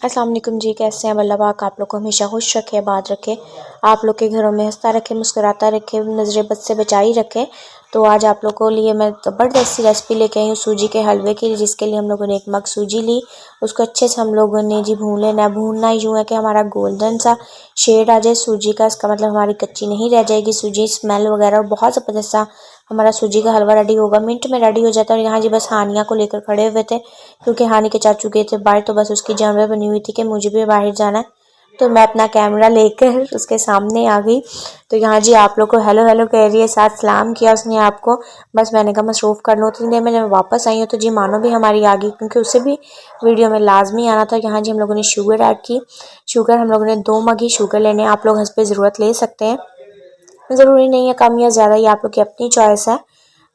अस्सलाम वालेकुम जी, कैसे हैं? अल्लाह पाक आप लोग को हमेशा खुश रखे, आबाद रखे, आप लोग के घरों में हंसता रखे, मुस्कुराता रखे, नज़र बद से बचाई रखे। तो आज आप लोग को लिए मैं ज़बरदस्त सी रेसिपी लेके आई हूँ सूजी के हलवे की, जिसके लिए हम लोगों ने एक मग सूजी ली। उसको अच्छे से हम लोगों ने जी भून लेना है। भूनना यूँ है कि हमारा गोल्डन सा शेड आ जाए सूजी का, इसका मतलब हमारी कच्ची नहीं रह जाएगी सूजी। स्मेल वगैरह और बहुत ज़बरदस्त सा हमारा सूजी का हलवा रेडी होगा, मिनट में रेडी हो जाता है। और यहाँ जी बस हानिया को लेकर खड़े हुए थे, क्योंकि हानि के चाचू गए थे बाहर, तो बस उसकी जानवर बनी हुई थी कि मुझे भी बाहर जाना है, तो मैं अपना कैमरा लेकर उसके सामने आ गई। तो यहाँ जी आप लोग को हेलो हेलो कह रही है, साथ सलाम किया उसने आपको। बस मैंने कहा मसरूफ़ कर लो। उतनी देर में जब वापस आई हूँ तो जी मानो भी हमारी आ गई, क्योंकि उसे भी वीडियो में लाजमी आना था। यहाँ जी हम लोगों ने शुगर ऐड की। शुगर हम लोगों ने 2 मग ही शुगर लेने, आप लोग हंसपे ज़रूरत ले सकते हैं, ज़रूरी नहीं है कम या ज़्यादा, ये आप लोग की अपनी चॉइस है।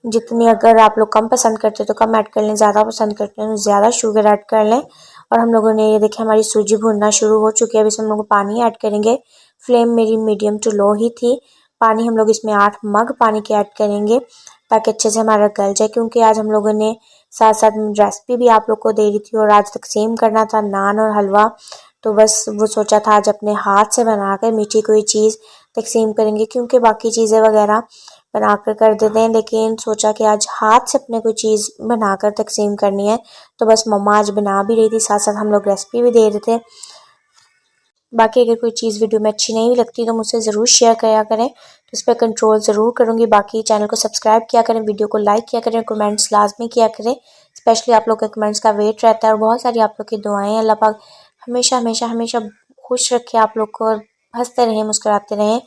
जितनी अगर आप लोग कम पसंद करते हैं तो कम ऐड कर लें, ज़्यादा पसंद करते हैं तो ज़्यादा शुगर ऐड कर लें। और हम लोगों ने ये देखिए हमारी सूजी भुनना शुरू हो चुकी है। अभी इसमें हम लोग पानी ऐड करेंगे। फ्लेम मेरी मीडियम टू लो ही थी। पानी हम लोग इसमें 8 मग पानी के ऐड करेंगे, ताकि अच्छे से हमारा गल जाए, क्योंकि आज हम लोगों ने साथ साथ रेसिपी भी आप लोग को दे रही थी और आज तकसीम करना था नान और हलवा। तो बस वो सोचा था आज अपने हाथ से बनाकर मीठी कोई चीज़ तकसीम करेंगे, क्योंकि बाकी चीज़ें वगैरह बनाकर कर देते हैं, लेकिन सोचा कि आज हाथ से अपने कोई चीज़ बनाकर तकसीम करनी है। तो बस मम्मा आज बना भी रही थी, साथ साथ हम लोग रेसिपी भी दे रहे थे। बाकी अगर कोई चीज़ वीडियो में अच्छी नहीं लगती तो मुझसे ज़रूर शेयर किया करें, तो उस पर कंट्रोल ज़रूर करूँगी। बाकी चैनल को सब्सक्राइब किया करें, वीडियो को लाइक किया करें, कमेंट्स लाजमी किया करें। स्पेशली आप लोग के कमेंट्स का वेट रहता है, और बहुत सारी आप लोग की दुआएं। अल्लाह पाक हमेशा हमेशा हमेशा खुश रखे आप लोग को, और हंसते रहें, मुस्कुराते रहें।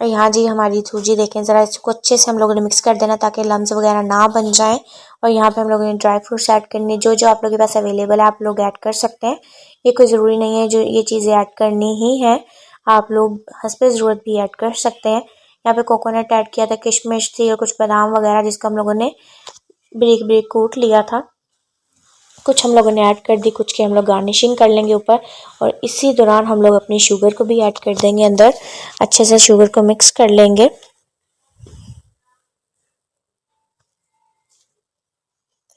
यहाँ जी हमारी सूजी देखें ज़रा, इसको अच्छे से हम लोगों ने मिक्स कर देना ताकि लम्स वगैरह ना बन जाएं। और यहाँ पे हम लोगों ने ड्राई फ्रूट्स ऐड करने, जो जो आप लोगों के पास अवेलेबल है आप लोग ऐड कर सकते हैं। ये कोई ज़रूरी नहीं है जो ये चीज़ें ऐड करनी ही है, आप लोग हस्बे ज़रूरत भी ऐड कर सकते हैं। यहाँ पे कोकोनट ऐड किया था, किशमिश थी और कुछ बादाम वगैरह, जिसको हम लोगों ने ब्रेक ब्रेक कूट लिया था। कुछ हम लोगों ने ऐड कर दी, कुछ की हम लोग गार्निशिंग कर लेंगे ऊपर। और इसी दौरान हम लोग अपनी शुगर को भी ऐड कर देंगे अंदर, अच्छे से शुगर को मिक्स कर लेंगे।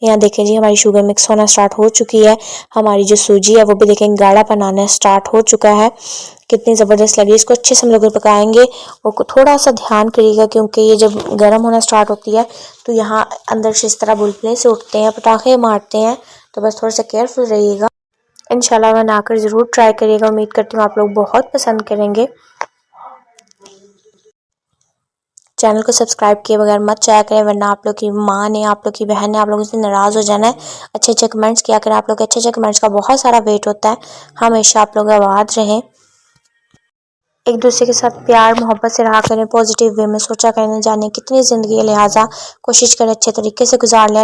यहाँ देखें जी हमारी शुगर मिक्स होना स्टार्ट हो चुकी है। हमारी जो सूजी है वो भी देखें गाढ़ापन आना स्टार्ट हो चुका है। कितनी ज़बरदस्त लगी। इसको अच्छे से हम लोग पकाएंगे, और थोड़ा सा ध्यान करिएगा, क्योंकि ये जब गर्म होना स्टार्ट होती है तो यहाँ अंदर से इस तरह बुलबुले से उठते हैं, पटाखे मारते हैं। तो बस थोड़ा सा केयरफुल रहिएगा। इंशाल्लाह बनाकर ज़रूर ट्राई करिएगा, उम्मीद करती हूँ आप लोग बहुत पसंद करेंगे। चैनल को सब्सक्राइब किए बगैर मत जाया करें, वरना आप लोग की माँ ने, आप लोग की बहन ने आप लोगों से नाराज़ हो जाना है। अच्छे अच्छे कमेंट्स किया करें, आप लोग के अच्छे अच्छे कमेंट्स का बहुत सारा वेट होता है। हमेशा आप लोग आबाद रहें, एक दूसरे के साथ प्यार मोहब्बत से रहा करें, पॉजिटिव वे में सोचा करें। न जाने कितनी ज़िंदगी है, लिहाजा कोशिश करें अच्छे तरीके से गुजार लें।